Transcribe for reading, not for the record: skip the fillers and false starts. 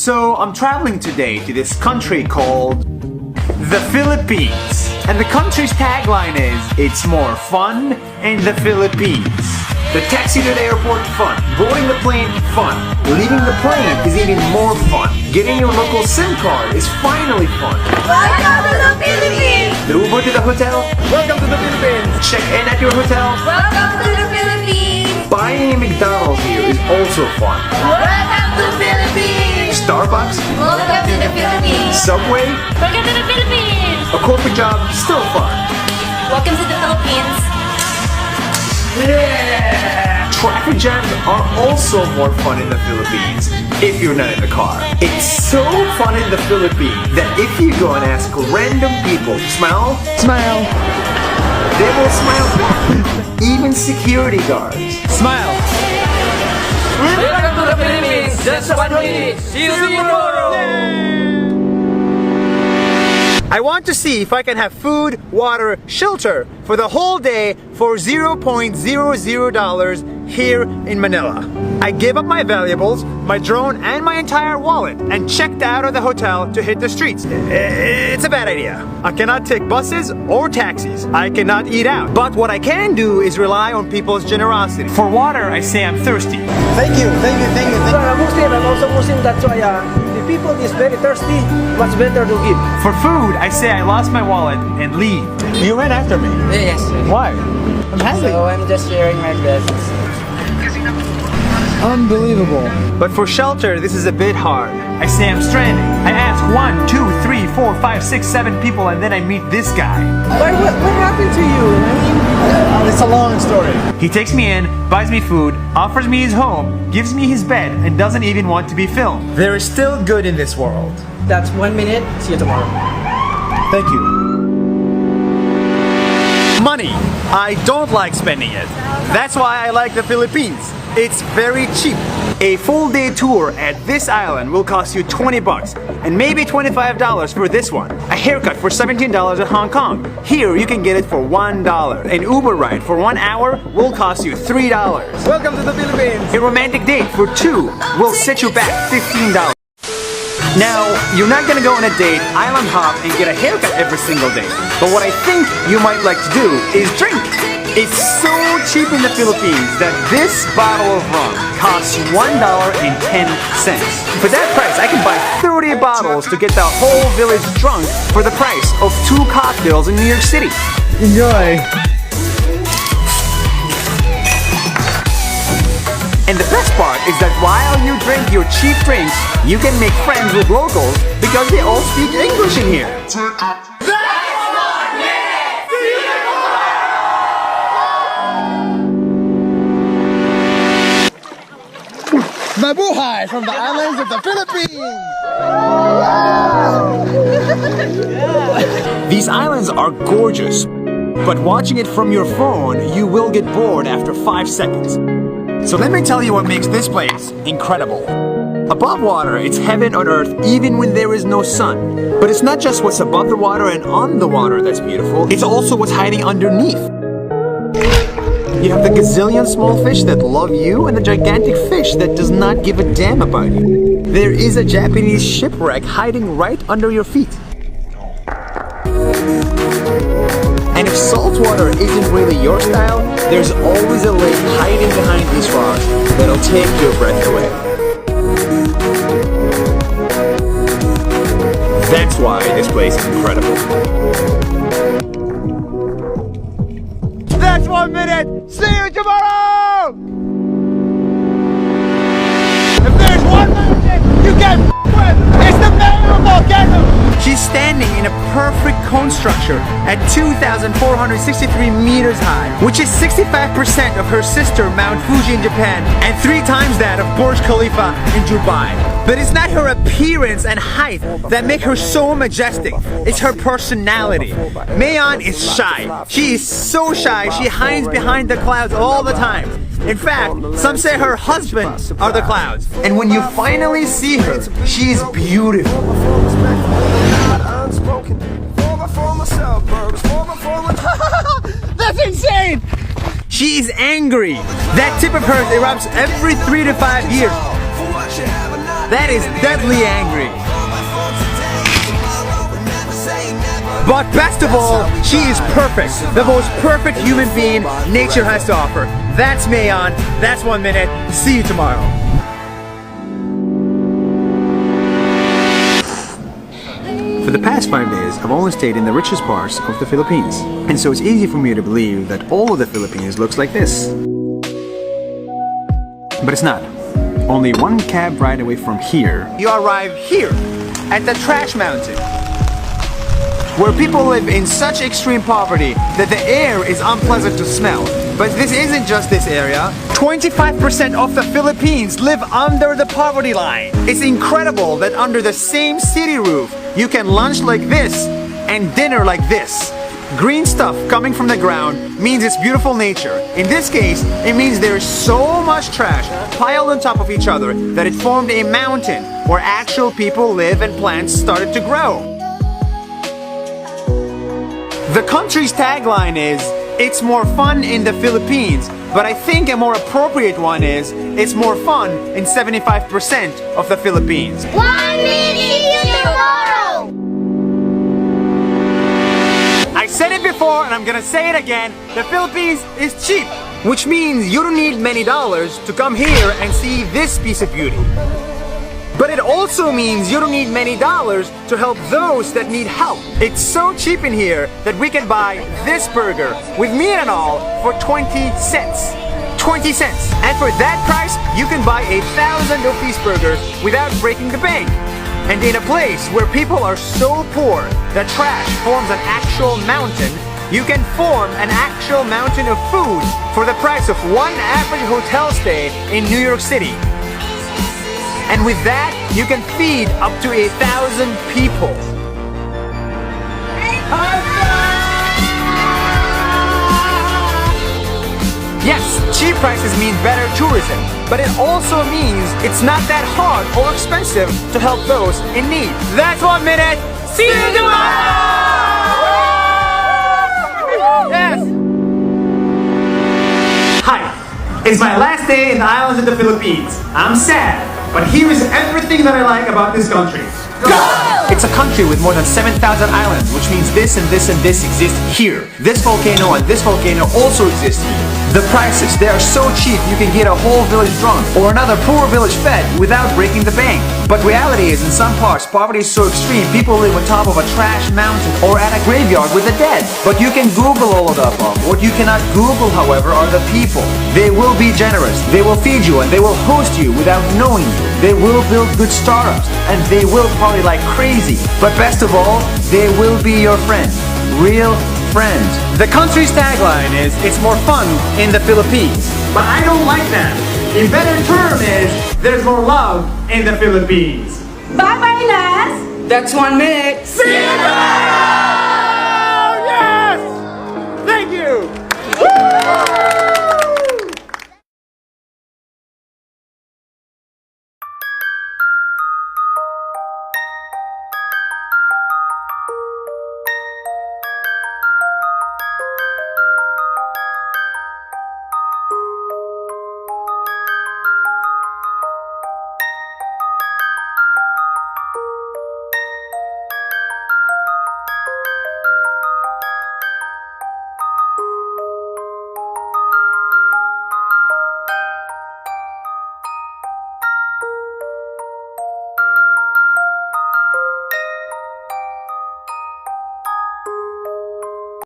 So I'm traveling today to this country called the Philippines. And the country's tagline is, it's more fun in the Philippines. The taxi to the airport, fun. Boarding the plane, fun. Leaving the plane is even more fun. Getting your local SIM card is finally fun. Welcome to the Philippines! The Uber to the hotel, welcome to the Philippines. Check in at your hotel, Welcome to the Philippines! buying a McDonald's here is also fun. Welcome to the Philippines! Starbucks, Welcome to the Philippines! Subway, Welcome to the Philippines! a corporate job, still fun. Welcome to the Philippines! Yeah! Traffic jams are also more fun in the Philippines if you're not in the car. It's so fun in the Philippines that if you go and ask random people to smile, Smile. they will smile back. Even security guards. Smile. Welcome to the Philippines! Just 1 minute! See you tomorrow! I want to see if I can have food, water, shelter for the whole day for $0.00 here in Manila. I gave up my valuables, my drone, and my entire wallet and checked out of the hotel to hit the streets. It's a bad idea. I cannot take buses or taxis. I cannot eat out. But what I can do is rely on people's generosity. For water, I say I'm thirsty. Thank you. I'm Muslim, I'm also Muslim, that's why the people is very thirsty, much better to give. For food, I say I lost my wallet and leave. You ran after me. Yes. Why? I'm happy. So I'm just sharing my blessings. Unbelievable. But for shelter, this is a bit hard. I say I'm stranded. I ask 1, 2, 3, 4, 5, 6, 7 people and then I meet this guy. What happened to you? It's a long story. He takes me in, buys me food, offers me his home, gives me his bed, and doesn't even want to be filmed. There is still good in this world. That's 1 minute, see you tomorrow. Thank you. Money. I don't like spending it. That's why I like the Philippines. It's very cheap. A full day tour at this island will cost you 20 bucks and maybe $25 for this one. A haircut for $17 at Hong Kong. Here you can get it for $1. An Uber ride for 1 hour will cost you $3. Welcome to the Philippines! A romantic date for 2 will set you back $15. Now, you're not gonna go on a date, island hop, and get a haircut every single day. But what I think you might like to do is drink. It's so cheap in the Philippines that this bottle of rum costs $1.10. For that price, I can buy 30 bottles to get the whole village drunk for the price of 2 cocktails in New York City. Enjoy. And the best part is that while you drink your cheap drinks, you can make friends with locals because they all speak English in here. Mabuhay from the islands of the Philippines. These islands are gorgeous, but watching it from your phone, you will get bored after 5 seconds. So let me tell you what makes this place incredible. Above water, it's heaven on earth even when there is no sun. But it's not just what's above the water and on the water that's beautiful, it's also what's hiding underneath. You have the gazillion small fish that love you and the gigantic fish that does not give a damn about you. There is a Japanese shipwreck hiding right under your feet. And if salt water isn't really your style, there's always a lake hiding behind these rocks that'll take your breath away. That's why this place is incredible. That's 1 minute! See you tomorrow! If there's one mountain you can with, it's the Mayor Volcano! She's standing in a perfect cone structure at 2,463 meters high, which is 65% of her sister Mount Fuji in Japan and 3 times that of Burj Khalifa in Dubai. But it's not her appearance and height that make her so majestic, it's her personality. Mayon is shy. She is so shy, she hides behind the clouds all the time. In fact, some say her husband are the clouds. And when you finally see her, she is beautiful. That's insane! She is angry. That tip of hers erupts every 3 to 5 years. That is deadly angry. But best of all, she is perfect. The most perfect human being nature has to offer. That's Mayon. That's 1 minute. See you tomorrow. For the past 5 days, I've only stayed in the richest parts of the Philippines. And so it's easy for me to believe that all of the Philippines looks like this. But it's not. Only one cab ride away from here, you arrive here, at the Trash Mountain, where people live in such extreme poverty that the air is unpleasant to smell. But this isn't just this area. 25% of the Philippines live under the poverty line. It's incredible that under the same city roof, you can lunch like this and dinner like this. Green stuff coming from the ground means it's beautiful nature. In this case, it means there's so much trash piled on top of each other that it formed a mountain where actual people live and plants started to grow. The country's tagline is, "It's more fun in the Philippines," but I think a more appropriate one is, "It's more fun in 75% of the Philippines." 1 minute, see you tomorrow! I said it before and I'm gonna say it again, the Philippines is cheap, which means you don't need many dollars to come here and see this piece of beauty. But it also means you don't need many dollars to help those that need help. It's so cheap in here that we can buy this burger, with meat and all, for 20 cents. 20 cents. And for that price, you can buy 1,000 of these burgers without breaking the bank. And in a place where people are so poor that trash forms an actual mountain, you can form an actual mountain of food for the price of one average hotel stay in New York City. And with that, you can feed up to 1,000 people. Yes, cheap prices mean better tourism, but it also means it's not that hard or expensive to help those in need. That's 1 minute. See you tomorrow! Yes! Hi, it's my last day in the islands of the Philippines. I'm sad. But here is everything that I like about this country. Go! It's a country with more than 7,000 islands, which means this and this and this exist here. This volcano and this volcano also exist here. The prices, they are so cheap you can get a whole village drunk or another poor village fed without breaking the bank. But reality is, in some parts, poverty is so extreme, people live on top of a trash mountain or at a graveyard with the dead. But you can Google all of the above. What you cannot Google, however, are the people. They will be generous, they will feed you, and they will host you without knowing you. They will build good startups, and they will party like crazy. But best of all, they will be your friend. Real friends. The country's tagline is, "It's more fun in the Philippines." But I don't like that. A better term is, "There's more love in the Philippines." Bye-bye, Nas! That's 1 minute. See you tomorrow!